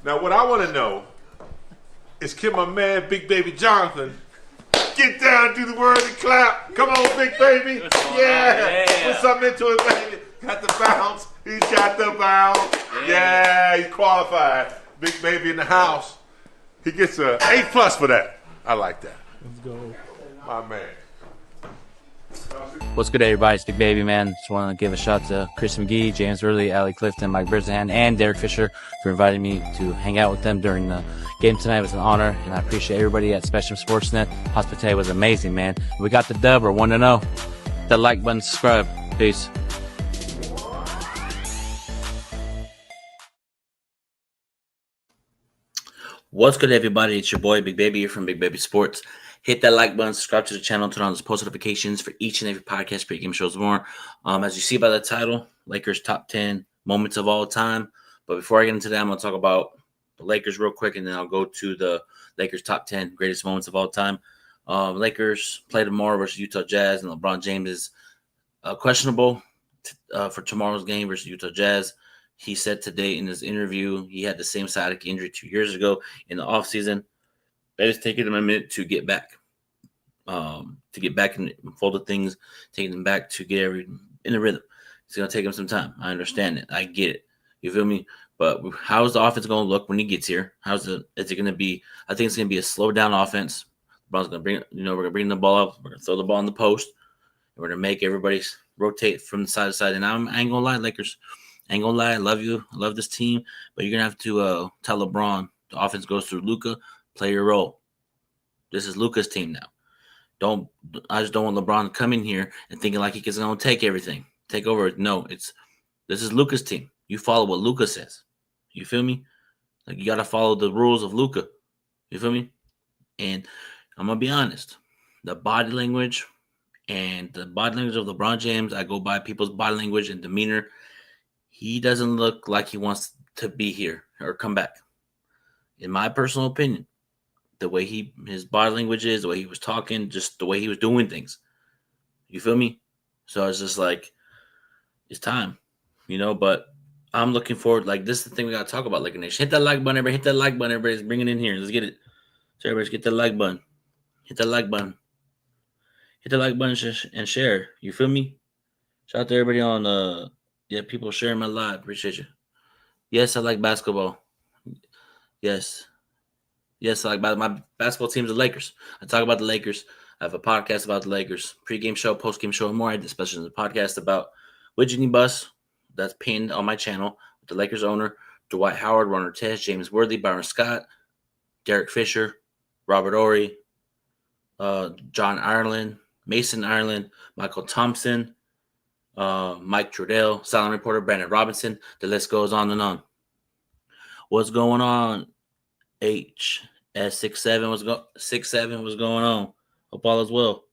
Now, what I want to know is, can my man, Big Baby Jonathan, get down and do the word and clap? Come on, Big Baby. Yeah. Put something into it, baby. Got the bounce. He's got the bounce. Yeah, he's qualified. Big Baby in the house. He gets a A+ for that. I like that. Let's go. My man. What's good, everybody? It's Big Baby, man. Just want to give a shout to Chris McGee, James Worley, Allie Clifton, Mike Brisbane, and Derek Fisher for inviting me to hang out with them during the game tonight. It was an honor, and I appreciate everybody at Spectrum Sportsnet. Hospitality was amazing, man. We got the dub. We're 1-0. Hit that like button, subscribe. Peace. What's good, everybody? It's your boy, Big Baby, here from Big Baby Sports. Hit that like button, subscribe to the channel, turn on those post notifications for each and every podcast, pregame shows, more. As you see by the title, Lakers top 10 moments of all time. But before I get into that, I'm going to talk about the Lakers real quick, and then I'll go to the Lakers top 10 greatest moments of all time. Lakers play tomorrow versus Utah Jazz, and LeBron James is questionable for tomorrow's game versus Utah Jazz. He said today in his interview he had the same sciatic injury 2 years ago in the offseason. It's taking him a minute to get back, and fold the things, taking him back to get everything in the rhythm. It's going to take him some time. I understand it. I get it. You feel me? But how is the offense going to look when he gets here? Is it going to be? I think it's going to be a slow down offense. LeBron's going to bring, we're going to bring the ball up. We're going to throw the ball in the post. And we're going to make everybody rotate from side to side. And I ain't going to lie, Lakers. I ain't going to lie. I love you. I love this team. But you're going to have to tell LeBron the offense goes through Luka. Play your role. This is Luka's team now. I just don't want LeBron to come in here and thinking like he's going to take everything, take over. No, this is Luka's team. You follow what Luka says. You feel me? Like, you got to follow the rules of Luka. You feel me? And I'm going to be honest. The body language of LeBron James, I go by people's body language and demeanor. He doesn't look like he wants to be here or come back. In my personal opinion, the way his body language is, the way he was talking, just the way he was doing things. You feel me? So it's just like, it's time, but I'm looking forward. Like, this is the thing we got to talk about, Laker Nation. Hit that like button, everybody. Hit that like button, everybody's bringing it in here. Let's get it. So everybody, get that like button. Hit that like button. Hit the like button and share. You feel me? Shout out to everybody on, people sharing my live. Appreciate you. Yes, I like basketball. Yes, I like my basketball team's the Lakers. I talk about the Lakers. I have a podcast about the Lakers. Pre-game show, post-game show, and more. I did especially the podcast about Widgety Bus that's pinned on my channel with the Lakers owner, Dwight Howard, Ron Artest, James Worthy, Byron Scott, Derek Fisher, Robert Ory, John Ireland, Mason Ireland, Michael Thompson, Mike Trudell, silent reporter Brandon Robinson. The list goes on and on. What's going on? HS67 was going on. Hope all is well.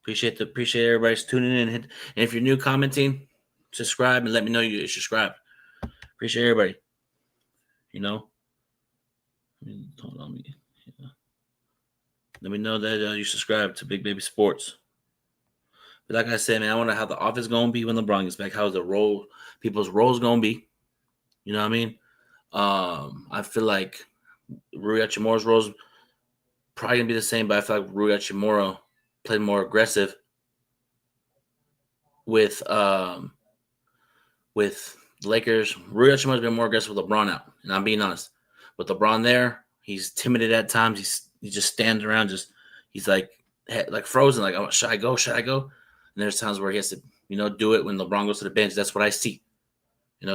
Appreciate everybody's tuning in. And if you're new commenting, subscribe and let me know you're subscribed. Appreciate everybody. Hold on. Let me know that you subscribe to Big Baby Sports. But like I said, man, I wonder how the offense gonna be when LeBron gets back. How's people's roles gonna be? You know what I mean? I feel like Rui Hachimura's role is probably going to be the same, but I feel like Rui Hachimura played more aggressive with the Lakers. Rui Hachimura's been more aggressive with LeBron out, and I'm being honest. With LeBron there, he's timid at times. He just stands around, he's like frozen, like, oh, should I go? And there's times where he has to, do it when LeBron goes to the bench. That's what I see.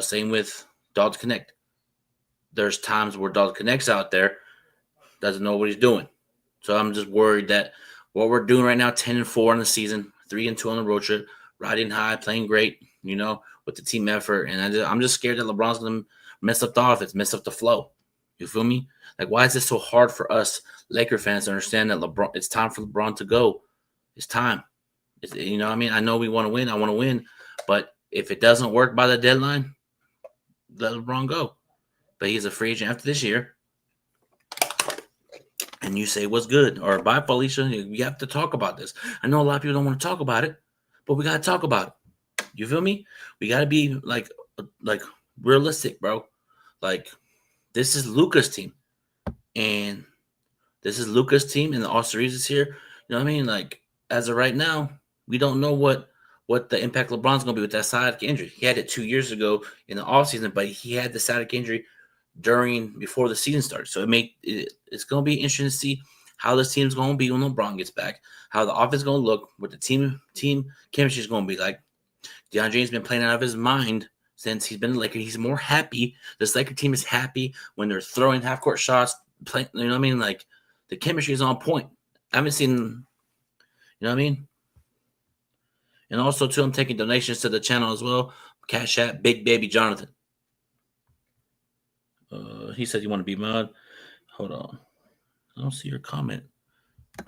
Same with Dogs Connect. There's times where Dalton Connect's out there, doesn't know what he's doing. So I'm just worried that what we're doing right now, 10-4 in the season, 3-2 on the road trip, riding high, playing great, with the team effort. And I'm just scared that LeBron's going to mess up the offense, mess up the flow. You feel me? Like, why is this so hard for us Laker fans to understand that it's time for LeBron to go? It's time. I know we want to win. I want to win. But if it doesn't work by the deadline, let LeBron go. But he's a free agent after this year. And you say, what's good? Or bye, Felicia. We have to talk about this. I know a lot of people don't want to talk about it, but we got to talk about it. You feel me? We got to be like realistic, bro. Like, this is Luka's team, and this is Luka's team, and the All-Stars is here. You know what I mean? Like, as of right now, we don't know what the impact LeBron's going to be with that sciatic injury. He had it 2 years ago in the offseason, but he had the sciatic injury before the season started. So it's going to be interesting to see how this team's going to be when LeBron gets back, how the offense is going to look, what the team chemistry is going to be like. DeAndre's been playing out of his mind since he's been a Laker. He's more happy. This Laker team is happy when they're throwing half-court shots, playing. You know what I mean? Like, the chemistry is on point. I haven't seen, you know what I mean? And also, too, I'm taking donations to the channel as well. Cash App, Big Baby Jonathan. He said you want to be mod. Hold on. I don't see your comment.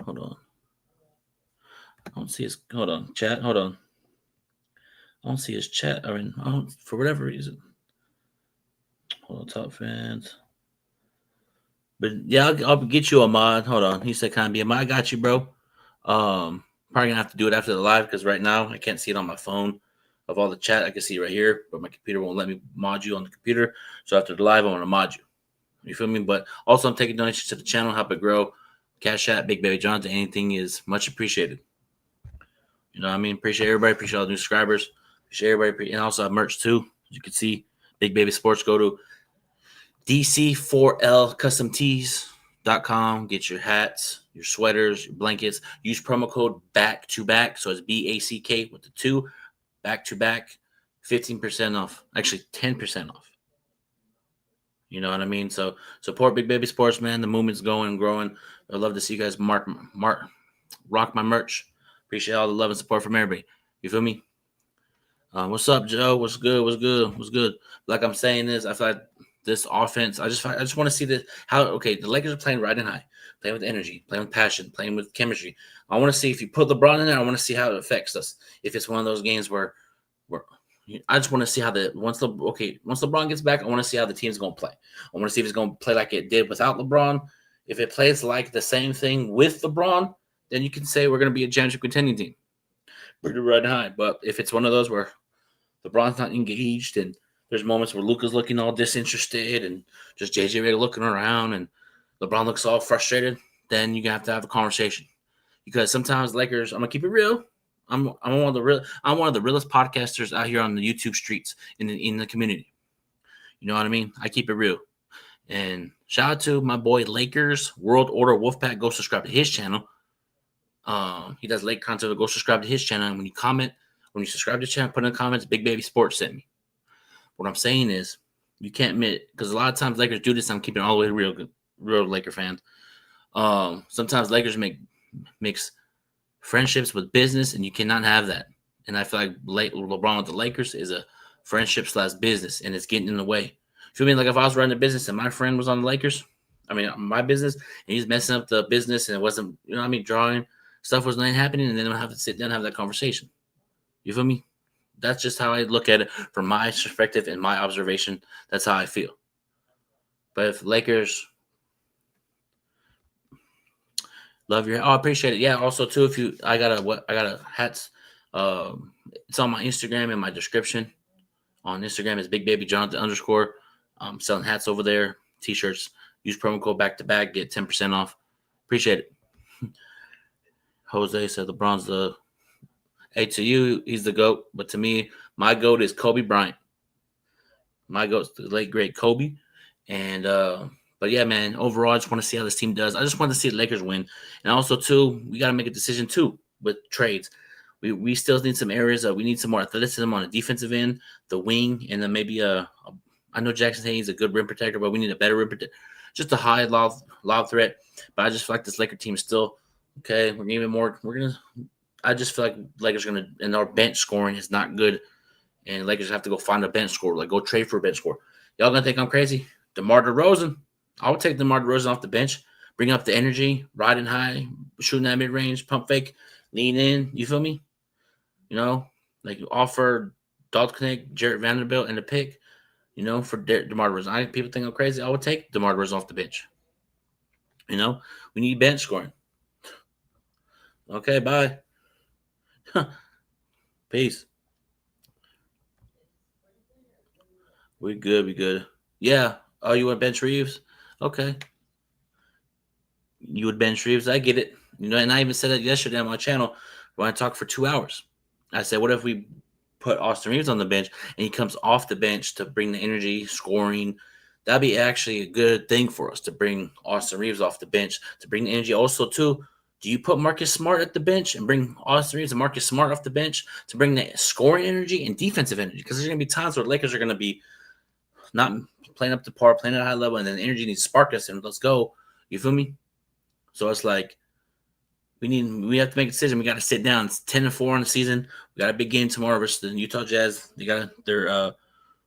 Hold on. I don't see his. Hold on. Chat. Hold on. I don't see his chat. I mean, for whatever reason. Hold on. Top fans. But yeah, I'll get you a mod. Hold on. He said, "Can I be a mod?" I got you, bro. Probably gonna have to do it after the live because right now I can't see it on my phone. Of all the chat, I can see it right here, but my computer won't let me mod you on the computer. So after the live, I want to mod you. You feel me? But also, I'm taking donations to the channel, help it grow. Cash App, Big Baby Jonathan, anything is much appreciated. You know what I mean? Appreciate everybody. Appreciate all the new subscribers. Appreciate everybody. And also, I have merch too. As you can see, Big Baby Sports. Go to DC4LCustomTees.com. Get your hats, your sweaters, your blankets. Use promo code BACK2BACK. So it's BACK with the 2. Back-to-back. 15% off. Actually, 10% off. You know what I mean? So support Big Baby Sports, man. The movement's going and growing. I'd love to see you guys rock my merch. Appreciate all the love and support from everybody. You feel me? What's up, Joe? What's good? What's good? What's good? Like I'm saying this, I feel like this offense. I just want to see this. The Lakers are playing riding high, playing with energy, playing with passion, playing with chemistry. I want to see if you put LeBron in there. I want to see how it affects us. If it's one of those games where I just want to see how once LeBron gets back, I want to see how the team's going to play. I want to see if it's going to play like it did without LeBron. If it plays like the same thing with LeBron, then you can say we're going to be a championship contending team. We're riding high. But if it's one of those where LeBron's not engaged and there's moments where Luka's looking all disinterested and just JJ Redick looking around and LeBron looks all frustrated, then you're going to have a conversation. Because sometimes Lakers, I'm going to keep it real. I'm one of the realest podcasters out here on the YouTube streets in the community. You know what I mean? I keep it real. And shout out to my boy Lakers World Order Wolfpack. Go subscribe to his channel. He does Lake content. Go subscribe to his channel. And when you subscribe to the channel, put in the comments, Big Baby Sports sent me. What I'm saying is, you can't admit, because a lot of times Lakers do this. I'm keeping it all the way real Laker fans. Sometimes Lakers mix friendships with business, and you cannot have that. And I feel like LeBron with the Lakers is a friendship/business, and it's getting in the way. You feel me? Like if I was running a business and my friend was on the Lakers, my business, and he's messing up the business, and it wasn't, you know what I mean, drawing stuff was not happening, and then I'll have to sit down and have that conversation. You feel me? That's just how I look at it from my perspective and my observation. That's how I feel. But if Lakers love your, I appreciate it. Yeah. Also, too, I got a hats. It's on my Instagram in my description. On Instagram is Big Baby Jonathan _ I'm selling hats over there, t-shirts. Use promo code BACK2BACK, get 10% off. Appreciate it. Jose said LeBron's the. Hey, to you, he's the GOAT. But to me, my GOAT is Kobe Bryant. My GOAT's the late, great Kobe. And, but yeah, man, overall, I just want to see how this team does. I just want to see the Lakers win. And also, too, we got to make a decision, too, with trades. We still need some areas. We need some more athleticism on the defensive end, the wing, and then maybe I know Jackson Hayes is a good rim protector, but we need a better rim protector. Just a high lob threat. But I just feel like this Laker team is still, okay, we're giving more. I just feel like Lakers are going to – and our bench scoring is not good. And Lakers have to go find a bench scorer, like go trade for a bench scorer. Y'all going to think I'm crazy? DeMar DeRozan. I would take DeMar DeRozan off the bench, bring up the energy, riding high, shooting that mid-range, pump fake, lean in. You feel me? You know, like you offer Dalton, Jarrett Vanderbilt, and a pick, you know, for DeMar DeRozan. People think I'm crazy. I would take DeMar DeRozan off the bench. You know, we need bench scoring. Okay, bye. Peace. We good. Yeah. Oh, you want bench Reeves? Okay. You would bench Reeves. I get it. And I even said that yesterday on my channel when I talked for 2 hours. I said, what if we put Austin Reeves on the bench and he comes off the bench to bring the energy, scoring? That'd be actually a good thing for us to bring Austin Reeves off the bench to bring the energy. Also, too, do you put Marcus Smart at the bench and bring Austin Reeves and Marcus Smart off the bench to bring the scoring energy and defensive energy? Because there's going to be times where Lakers are going to be not playing up to par, playing at a high level, and then the energy needs to spark us and let's go. You feel me? So it's like we have to make a decision. We got to sit down. It's 10-4 on the season. We got a big game tomorrow versus the Utah Jazz. They're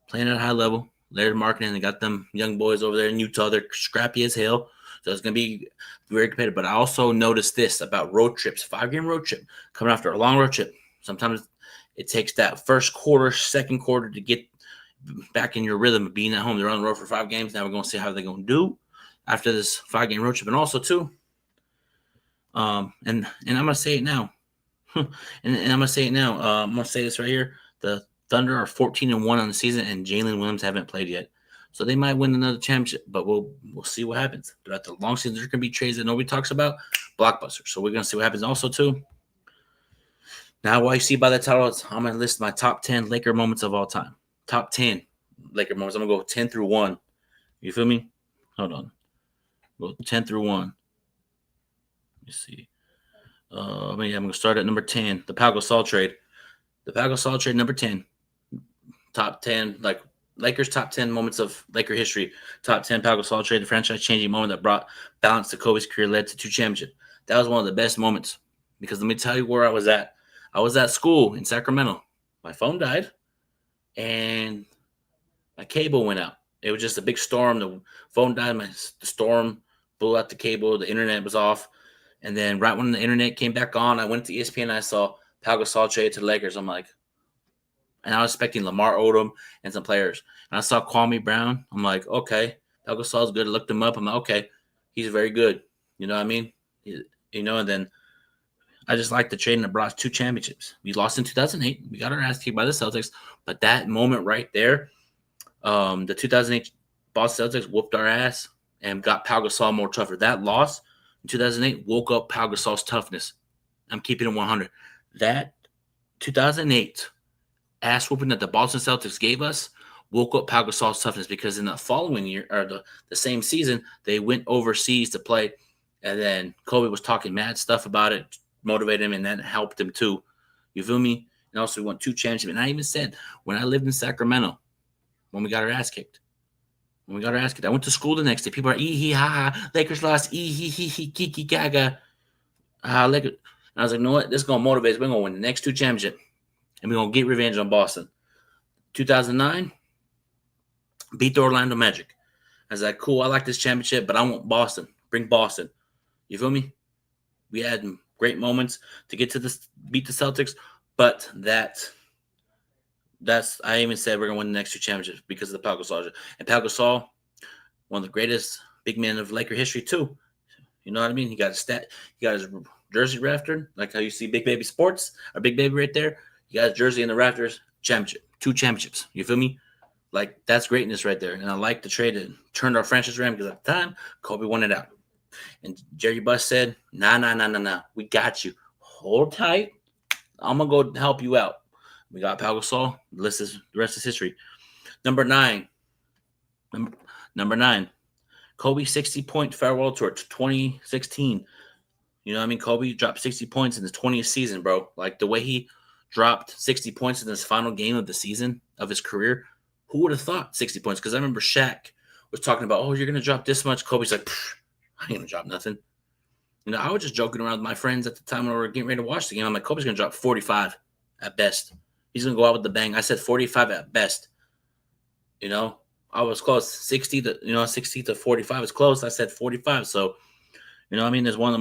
playing at a high level. They're marketing. They got them young boys over there in Utah. They're scrappy as hell. So it's going to be very competitive. But I also noticed this about road trips, 5-game road trip, coming after a long road trip. Sometimes it takes that first quarter, second quarter to get back in your rhythm of being at home. They're on the road for 5 games. Now we're going to see how they're going to do after this 5-game road trip. And also, too, and I'm going to say it now. and I'm going to say it now. I'm going to say this right here. The Thunder are 14-1 on the season, and Jalen Williams haven't played yet. So they might win another championship, but we'll see what happens. Throughout the long season, there can be trades that nobody talks about, blockbusters. So we're going to see what happens. Also, too, now what you see by the title, I'm going to list my top 10 Laker moments of all time. Top 10 Laker moments. I'm going to go 10 through 1. You feel me? Hold on. Go 10 through 1. Let me see. I'm going to start at number 10, the Pau Gasol trade. The Pau Gasol trade, number 10. Top 10, like Lakers top 10 moments of Laker history. Top 10 Pau Gasol trade, the franchise-changing moment that brought balance to Kobe's career, led to 2 championships. That was one of the best moments because let me tell you where I was at. I was at school in Sacramento. My phone died, and my cable went out. It was just a big storm. The phone died. The storm blew out the cable. The internet was off. And then right when the internet came back on, I went to ESPN and I saw Pau Gasol trade to the Lakers. I'm like, and I was expecting Lamar Odom and some players. And I saw Kwame Brown. I'm like, okay, Pau Gasol's good. I looked him up. I'm like, okay, he's very good. You know what I mean? And then I just like the trade and it brought 2 championships. We lost in 2008. We got our ass kicked by the Celtics. But that moment right there, the 2008 Boston Celtics whooped our ass and got Pau Gasol more tougher. That loss in 2008 woke up Pau Gasol's toughness. I'm keeping it 100. That 2008 ass whooping that the Boston Celtics gave us woke up Pau Gasol's toughness because in the following year, or the same season, they went overseas to play, and then Kobe was talking mad stuff about it, motivated him, and that helped him too. You feel me? And also we won 2 championships. And I even said, when I lived in Sacramento, when we got our ass kicked, I went to school the next day. People are, ha, Lakers lost, kiki, gaga. Lakers. And I was like, you know what? This is going to motivate us. We're going to win the next 2 championships. And we're going to get revenge on Boston. 2009, beat the Orlando Magic. I was like, cool, I like this championship, but I want Boston. Bring Boston. You feel me? We had great moments to get to this, beat the Celtics, but that's I even said we're going to win the next 2 championships because of the Pau Gasol. And Pau Gasol, one of the greatest big men of Laker history too. You know what I mean? He got his jersey raftered, like how you see Big Baby Sports, or Big Baby right there. He got his jersey in the rafters, championship, 2 championships. You feel me? Like, that's greatness right there. And I like the trade that turned our franchise around because at the time, Kobe won it out. And Jerry Buss said, nah. We got you. Hold tight. I'm going to go help you out. We got Pau Gasol. The rest is history. Number 9. Kobe 60-point farewell tour to 2016. You know what I mean? Kobe dropped 60 points in his 20th season, bro. Like, the way he dropped 60 points in his final game of the season of his career, who would have thought 60 points? Because I remember Shaq was talking about, oh, you're going to drop this much. Kobe's like, I ain't going to drop nothing. You know, I was just joking around with my friends at the time when we were getting ready to watch the game. I'm like, Kobe's going to drop 45 at best. He's going to go out with the bang. I said 45 at best. You know, I was close. 60 to 45 is close. I said 45. So, you know what I mean? There's one of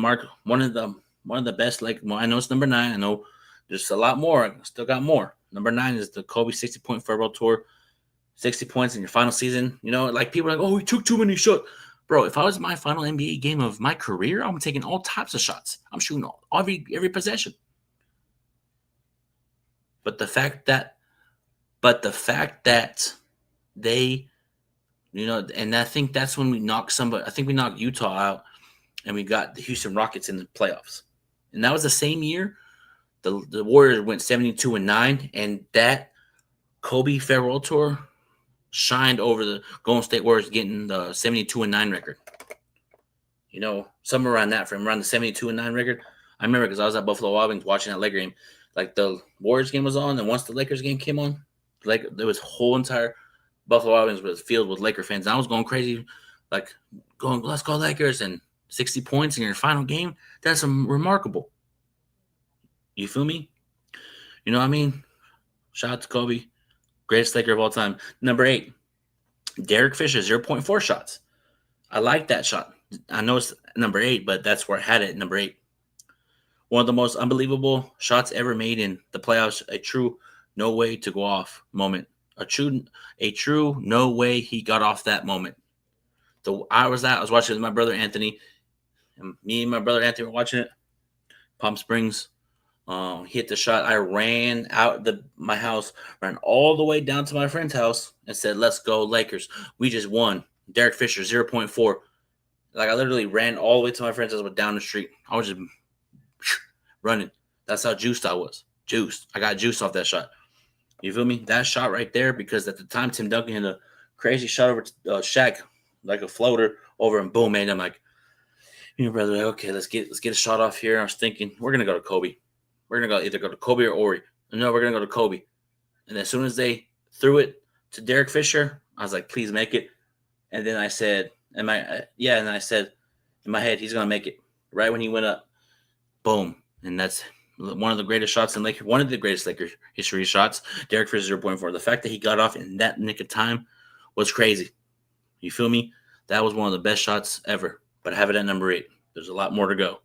the best, like, well, I know it's number 9. I know there's a lot more. I still got more. Number 9 is the Kobe 60-point farewell tour. 60 points in your final season. You know, like, people are like, oh, he took too many shots. Bro, if I was in my final NBA game of my career, I'm taking all types of shots. I'm shooting every possession. But the fact that they You know, and I think that's when we knocked somebody. I think we knocked Utah out, and we got the Houston Rockets in the playoffs. And that was the same year the Warriors went 72-9, and that Kobe farewell tour shined over the Golden State Warriors getting the 72-9 record. You know, somewhere around that frame, around the 72-9 record. I remember because I was at Buffalo Wild Wings watching that Laker game. Like the Warriors game was on, and once the Lakers game came on, like there was whole entire Buffalo Wild Wings was filled with Laker fans. And I was going crazy, like going, "Let's go Lakers!" And 60 points in your final game. That's remarkable. You feel me? You know what I mean? Shout out to Kobe, greatest Laker of all time. Number 8, Derek Fisher, 0.4 shots. I like that shot. I know it's number 8, but that's where I had it, number 8. One of the most unbelievable shots ever made in the playoffs. A true no way to go off moment. A true no way he got off that moment. So I was watching with my brother Anthony, and me and my brother Anthony were watching it. Palm Springs. Hit the shot. I ran out my house, ran all the way down to my friend's house, and said, "Let's go Lakers! We just won." Derek Fisher, 0.4. Like I literally ran all the way to my friend's house, but down the street. I was just running. That's how juiced I was. Juiced. I got juiced off that shot. You feel me? That shot right there, because at the time Tim Duncan hit a crazy shot over to Shaq, like a floater over, and boom, man. I'm like, brother, okay, let's get a shot off here. I was thinking we're gonna go to Kobe. We're gonna either go to Kobe or Ori. No, we're gonna go to Kobe. And as soon as they threw it to Derek Fisher, I was like, please make it. And then I said, and I said in my head, he's gonna make it. Right when he went up, boom. And that's one of the greatest shots in Lakers, one of the greatest Lakers history shots. Derek Fisher 0.4. The fact that he got off in that nick of time was crazy. You feel me? That was one of the best shots ever. But I have it at number 8. There's a lot more to go.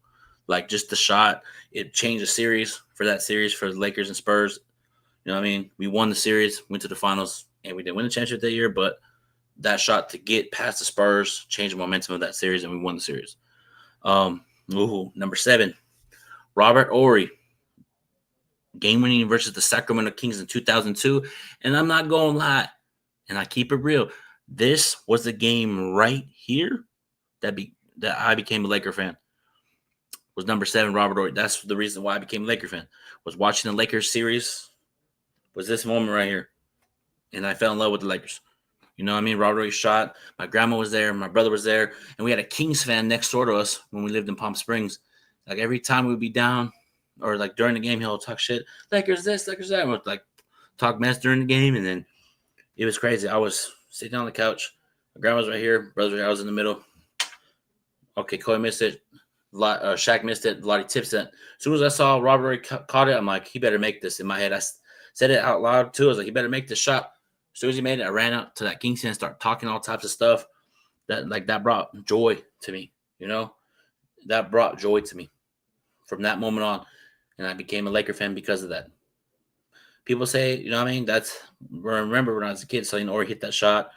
Like just the shot, it changed the series for the Lakers and Spurs. You know what I mean? We won the series, went to the finals, and we didn't win the championship that year, but that shot to get past the Spurs changed the momentum of that series, and we won the series. Number 7, Robert Horry, game-winning versus the Sacramento Kings in 2002. And I'm not going to lie, and I keep it real. This was the game right here that I became a Laker fan. Was number 7, Robert Horry. That's the reason why I became a Laker fan. Was watching the Lakers series. Was this moment right here. And I fell in love with the Lakers. You know what I mean? Robert Horry shot. My grandma was there. My brother was there. And we had a Kings fan next door to us when we lived in Palm Springs. Like every time we'd be down or like during the game, he'll talk shit. Lakers this, Lakers that. And we'd like talk mess during the game. And then it was crazy. I was sitting on the couch. My grandma's right here. Brother's right here. I was in the middle. Okay, Kobe missed it. Shaq missed it. Lottie tips it. As soon as I saw Robert Horry caught it, I'm like, he better make this. In my head, I said it out loud too. I was like, he better make this shot. As soon as he made it, I ran out to that Kings fan and started talking all types of stuff. That brought joy to me. You know, that brought joy to me from that moment on, and I became a Laker fan because of that. People say, you know what I mean? That's where I remember when I was a kid, so Horry hit that shot.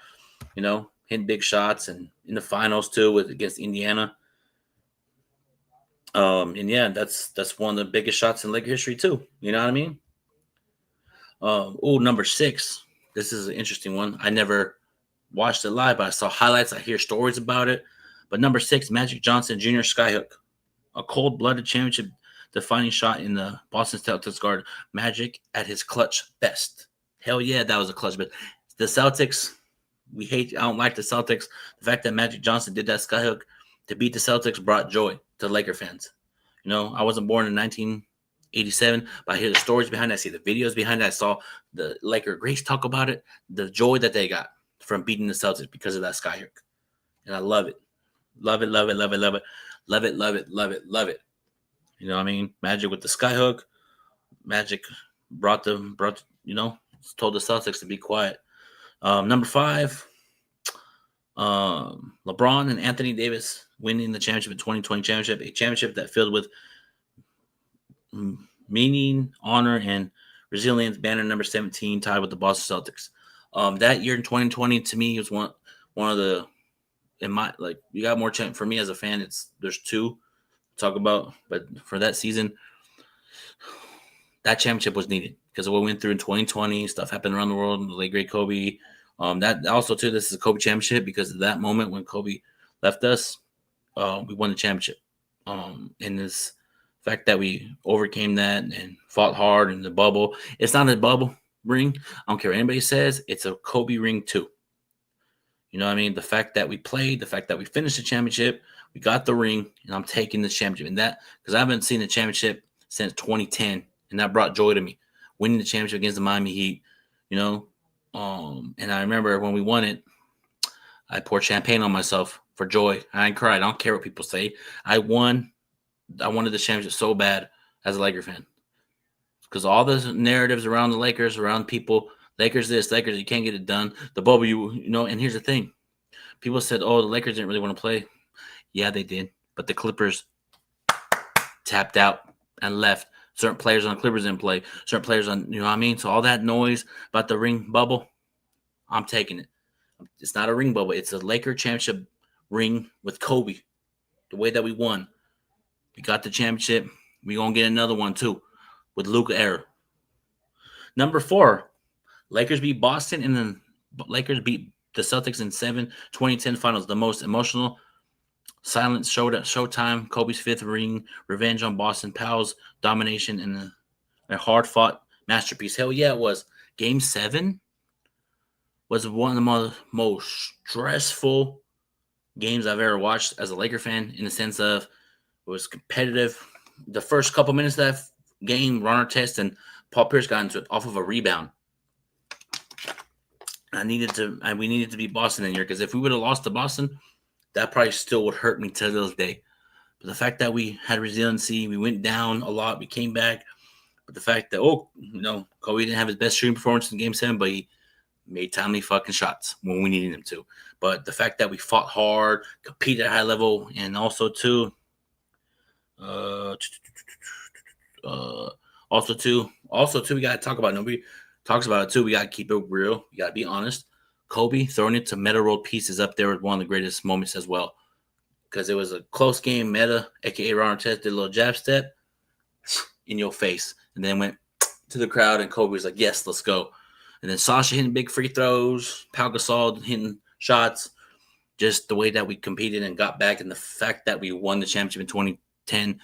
You know, hitting big shots and in the finals too against Indiana. And yeah, that's one of the biggest shots in Laker history too. You know what I mean? Number 6. This is an interesting one. I never watched it live, but I saw highlights. I hear stories about it. But number 6, Magic Johnson Jr. skyhook, a cold-blooded championship-defining shot in the Boston Celtics guard. Magic at his clutch best. Hell yeah, that was a clutch best. The Celtics, I don't like the Celtics. The fact that Magic Johnson did that skyhook to beat the Celtics brought joy to Laker fans. You know, I wasn't born in 1987, but I hear the stories behind it. I see the videos behind it. I saw the Laker greats talk about it, the joy that they got from beating the Celtics because of that skyhook. And I love it. Love it, love it, love it, love it. Love it, love it, love it, love it. You know what I mean? Magic with the skyhook. Magic told the Celtics to be quiet. Number 5, LeBron and Anthony Davis winning the championship, 2020 championship, a championship that filled with meaning, honor, and resilience. Banner number 17, tied with the Boston Celtics. That year in 2020 to me was one of the, you got more for me as a fan. There's 2 to talk about, but for that season, that championship was needed because of what we went through in 2020. Stuff happened around the world. The late great Kobe, That also too, this is a Kobe championship because of that moment when Kobe left us. We won the championship. And this fact that we overcame that and fought hard in the bubble. It's not a bubble ring. I don't care what anybody says. It's a Kobe ring too. You know what I mean? The fact that we played, the fact that we finished the championship, we got the ring, and I'm taking the championship. And that, because I haven't seen the championship since 2010, and that brought joy to me. Winning the championship against the Miami Heat, you know. And I remember when we won it, I poured champagne on myself for joy. I ain't cried. I don't care what people say. I won. I wanted the championship so bad as a Laker fan. Because all the narratives around the Lakers, around people, Lakers this, Lakers, you can't get it done. The bubble, you know, and here's the thing. People said, oh, the Lakers didn't really want to play. Yeah, they did. But the Clippers tapped out and left. Certain players on the Clippers didn't play. Certain players on, you know what I mean? So all that noise about the ring bubble, I'm taking it. It's not a ring bubble. It's a Laker championship ring with Kobe. The way that we won. We got the championship. We're going to get another one, too, with Luka era. Number 4, Lakers beat Boston, and then Lakers beat the Celtics in 2010 finals. The most emotional, silent showtime, Kobe's 5th ring, revenge on Boston, Powell's domination, and a hard-fought masterpiece. Hell yeah, it was. Game 7 was one of the most stressful games I've ever watched as a Laker fan, in the sense of it was competitive. The first couple minutes of that game, Ron Artest and Paul Pierce got into it off of a rebound. We needed to beat Boston in here, because if we would have lost to Boston, that probably still would hurt me to this day. But the fact that we had resiliency, we went down a lot, we came back. But the fact that, Kobe didn't have his best shooting performance in Game 7, but he made timely fucking shots when we needed him to. But the fact that we fought hard, competed at a high level, and also too, we got to talk about, nobody talks about it too. We got to keep it real. We got to be honest. Kobe throwing it to Meta World Peace is up there with one of the greatest moments as well, because it was a close game. Meta, aka Ron Artest, did a little jab step in your face, and then went to the crowd, and Kobe was like, "Yes, let's go." And then Sasha hitting big free throws, Pau Gasol hitting shots. Just the way that we competed and got back, and the fact that we won the championship in 2010.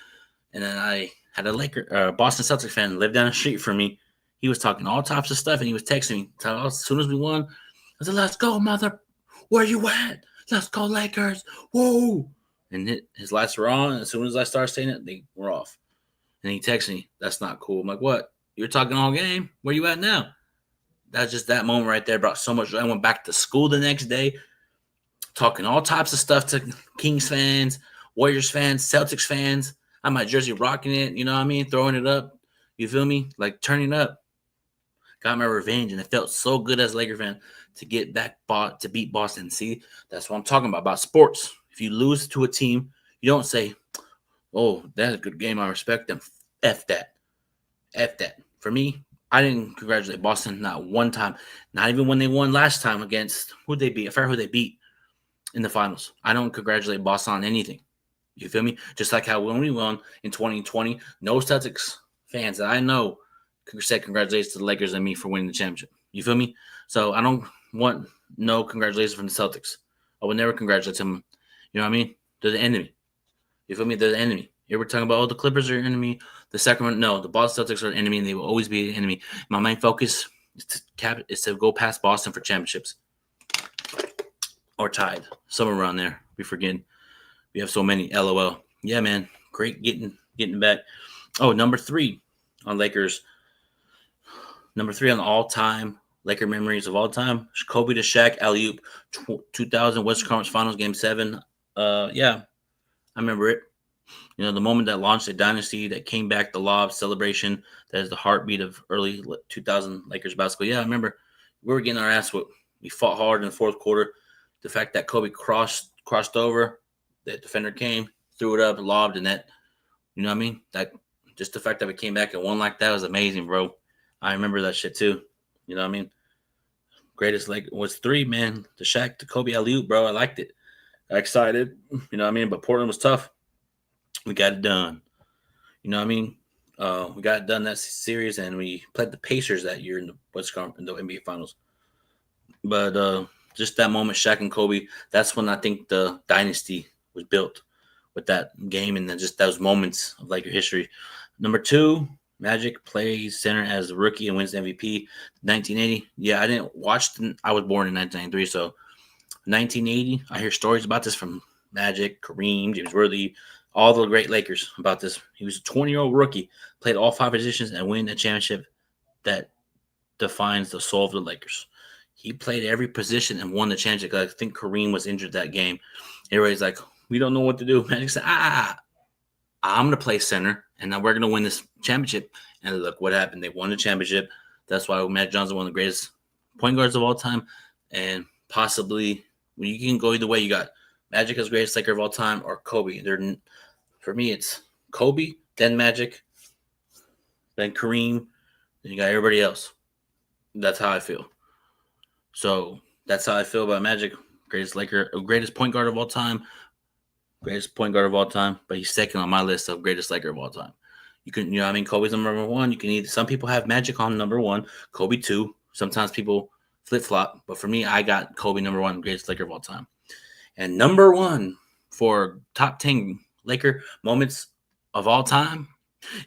And then I had a Boston Celtics fan live down the street from me. He was talking all types of stuff, and he was texting me. As soon as we won, I said, "Let's go, mother. Where you at? Let's go, Lakers. Whoa." And his lights were on. And as soon as I started saying it, they were off. And he texted me, "That's not cool." I'm like, "What? You're talking all game? Where you at now?" That's just that moment right there brought so much joy. I went back to school the next day, talking all types of stuff to Kings fans, Warriors fans, Celtics fans. I had my jersey rocking it, you know what I mean? Throwing it up. You feel me? Like turning up. Got my revenge, and it felt so good as a Laker fan to get back to beat Boston. See, that's what I'm talking about sports. If you lose to a team, you don't say, "Oh, that's a good game. I respect them." F that. F that. For me, I didn't congratulate Boston not one time. Not even when they won last time against who they beat. I forgot who they beat in the finals. I don't congratulate Boston on anything. You feel me? Just like how when we won in 2020, no Celtics fans that I know said congratulations to the Lakers and me for winning the championship. You feel me? So I don't want no congratulations from the Celtics. I would never congratulate them. You know what I mean? They're the enemy. You feel me? They're the enemy. You ever talking about, oh, the Clippers are your enemy? The Sacramento, no, the Boston Celtics are an enemy, and they will always be an enemy. My main focus is to go past Boston for championships. Or tied. Somewhere around there. We forget. We have so many. LOL. Yeah, man. Great getting back. Oh, number 3 on Lakers. Number 3 on all-time Laker memories of all time. Kobe to Shaq, alley-oop, 2000 Western Conference Finals, Game 7. Yeah, I remember it. You know, the moment that launched a dynasty, that came back, the lob celebration, that is the heartbeat of early 2000 Lakers basketball. Yeah, I remember we were getting our ass whooped. We fought hard in the fourth quarter. The fact that Kobe crossed over, that defender came, threw it up, lobbed, and that, you know what I mean? That just the fact that we came back and won like that was amazing, bro. I remember that shit too. You know what I mean? Greatest Laker was 3, man. The Shaq to Kobe alley-oop, bro. I liked it. Excited. You know what I mean? But Portland was tough. We got it done. You know what I mean? We got it done that series, and we played the Pacers that year in the NBA Finals. But just that moment, Shaq and Kobe, that's when I think the dynasty was built with that game and then just those moments of Laker history. Number 2, Magic plays center as a rookie and wins the MVP. 1980. Yeah, I didn't watch. I was born in 1993, so 1980. I hear stories about this from Magic, Kareem, James Worthy, all the great Lakers about this. He was a 20-year-old rookie, played all 5 positions, and win a championship that defines the soul of the Lakers. He played every position and won the championship. I think Kareem was injured that game. Everybody's like, we don't know what to do. Magic said, I'm going to play center, and now we're going to win this championship. And look what happened. They won the championship. That's why Magic Johnson, one of the greatest point guards of all time. And possibly, when you can go either way, you got Magic as greatest Laker of all time or Kobe. For me, it's Kobe, then Magic, then Kareem, then you got everybody else. That's how I feel. So that's how I feel about Magic. Greatest Laker, greatest point guard of all time. Greatest point guard of all time, but he's second on my list of greatest Laker of all time. You can, you know what I mean? Kobe's number 1. You can either, some people have Magic on number 1, Kobe 2. Sometimes people flip-flop, but for me, I got Kobe number 1, greatest Laker of all time. And number 1 for top 10 Laker moments of all time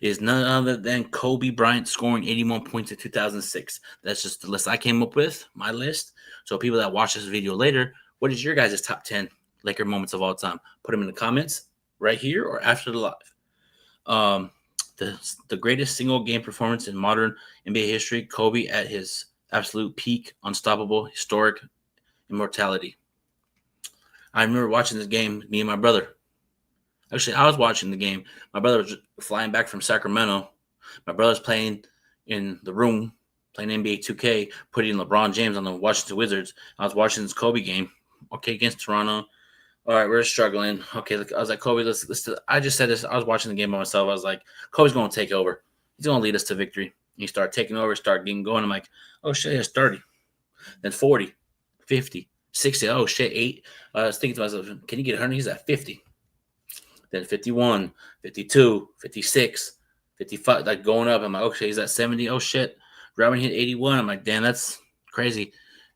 is none other than Kobe Bryant scoring 81 points in 2006. That's just the list I came up with, my list. So people that watch this video later, what is your guys' top 10 Laker moments of all time? Put them in the comments right here or after the live. The greatest single game performance in modern NBA history, Kobe at his absolute peak, unstoppable, historic immortality. I remember watching this game, me and my brother. Actually, I was watching the game. My brother was flying back from Sacramento. My brother's playing in the room, playing NBA 2K, putting LeBron James on the Washington Wizards. I was watching this Kobe game, okay, against Toronto. All right, we're struggling. Okay, I was like, Kobe, let's do it. I just said this. I was watching the game by myself. I was like, Kobe's going to take over. He's going to lead us to victory. He started taking over, started getting going. I'm like, oh, shit, it's 30. Then 40, 50, 60. Oh, shit, 8. I was thinking to myself, can he get 100? He's at 50. Then 51, 52, 56, 55, like going up. I'm like, okay, he's at 70. Oh, shit. Robin hit 81. I'm like, damn, that's crazy.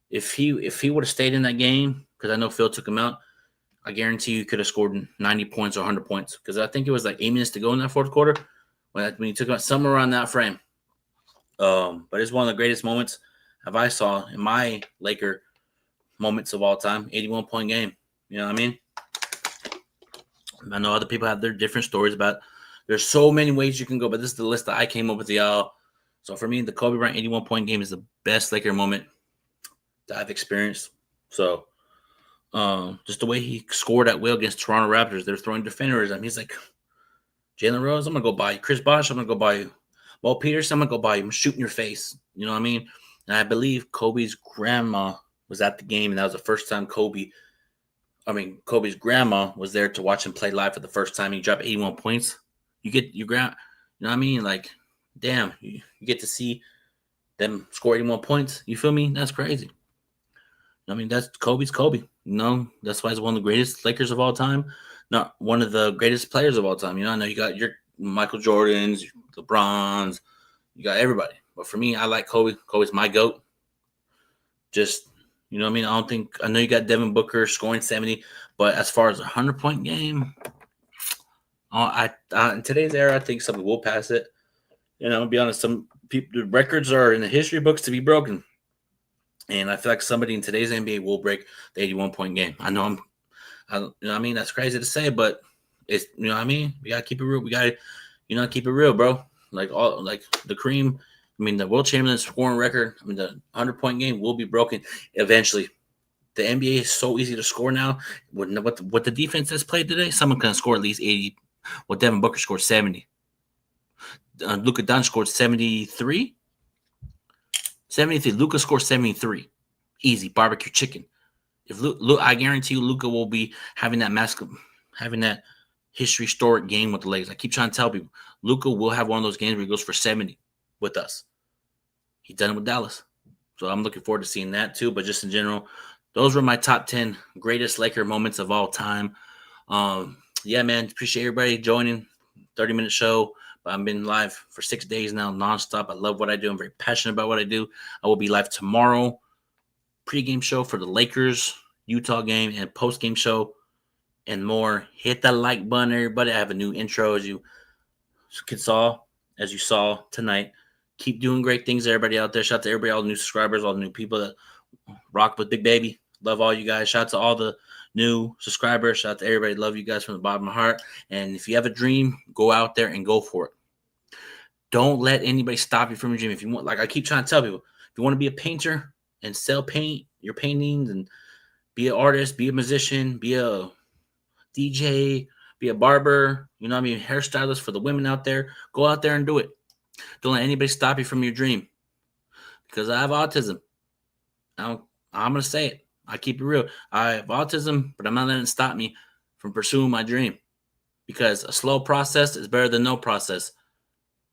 If he would have stayed in that game, because I know Phil took him out, I guarantee you could have scored 90 points or 100 points because I think it was like 8 minutes to go in that fourth quarter when he took out somewhere around that frame. But it's one of the greatest moments I saw in my Laker moments of all time. 81-point game. You know what I mean? I know other people have their different stories about. There's so many ways you can go, but this is the list that I came up with, y'all. So for me, the Kobe Bryant 81-point game is the best Laker moment that I've experienced. So. Just the way he scored at will against Toronto Raptors. They're throwing defenders. I mean, he's like, Jalen Rose, I'm going to go buy you. Chris Bosh, I'm going to go buy you. Walt Peters, I'm going to go buy you. I'm shooting your face. You know what I mean? And I believe Kobe's grandma was at the game, and that was the first time Kobe's grandma was there to watch him play live for the first time. He dropped 81 points. You get your grand, you know what I mean? Like, damn, you get to see them score 81 points. You feel me? That's crazy. I mean, that's Kobe's Kobe. You know, that's why he's one of the greatest Lakers of all time. Not one of the greatest players of all time. You know, I know you got your Michael Jordans, LeBrons, you got everybody. But for me, I like Kobe. Kobe's my GOAT. Just, you know what I mean? I know you got Devin Booker scoring 70, but as far as a 100-point game, in today's era, I think somebody will pass it. You know, I'll be honest, some people, the records are in the history books to be broken. And I feel like somebody in today's NBA will break the 81-point game. I know you know what I mean? That's crazy to say, but it's, you know what I mean? We got to keep it real. We got to, keep it real, bro. Like the Kareem, the world champion scoring record, the 100-point game will be broken eventually. The NBA is so easy to score now. What the defense has played today, someone can score at least 80. Well, Devin Booker scored 70. Luka Doncic scored 73. 73. Luka scored 73. Easy. Barbecue chicken. I guarantee you Luka will be having that historic game with the Lakers. I keep trying to tell people, Luka will have one of those games where he goes for 70 with us. He's done it with Dallas. So I'm looking forward to seeing that too. But just in general, those were my top 10 greatest Laker moments of all time. Yeah, man. Appreciate everybody joining. 30-minute show. I've been live for 6 days now, nonstop. I love what I do. I'm very passionate about what I do. I will be live tomorrow pregame show for the Lakers Utah game and postgame show and more. Hit that like button, everybody. I have a new intro as you saw tonight. Keep doing great things, everybody out there. Shout out to everybody, all the new subscribers, all the new people that rock with Big Baby. Love all you guys. Shout out to all the new subscribers. Shout out to everybody. Love you guys from the bottom of my heart. And if you have a dream, go out there and go for it. Don't let anybody stop you from your dream. If you want, like I keep trying to tell people, if you want to be a painter and sell paint, your paintings, and be an artist, be a musician, be a DJ, be a barber, you know what I mean, hairstylist for the women out there, go out there and do it. Don't let anybody stop you from your dream. Because I have autism. I'm going to say it. I keep it real. I have autism, but I'm not letting it stop me from pursuing my dream. Because a slow process is better than no process.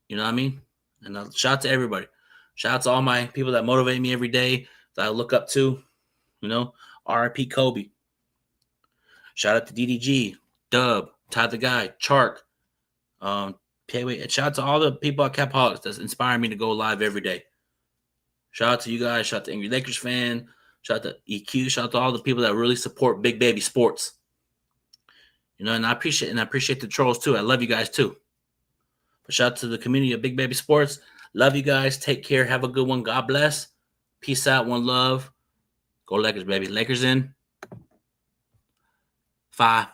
You know what I mean? And shout out to everybody. Shout out to all my people that motivate me every day, that I look up to. You know, R.I.P. Kobe. Shout out to DDG, Dub, Ty the Guy, Chark. Shout out to all the people at Capaholics that's inspiring me to go live every day. Shout out to you guys. Shout out to Angry Lakers fan. Shout out to EQ. Shout out to all the people that really support Big Baby Sports. You know, and I appreciate the trolls too. I love you guys too. But shout out to the community of Big Baby Sports. Love you guys. Take care. Have a good one. God bless. Peace out. One love. Go Lakers, baby. Lakers in 5-5.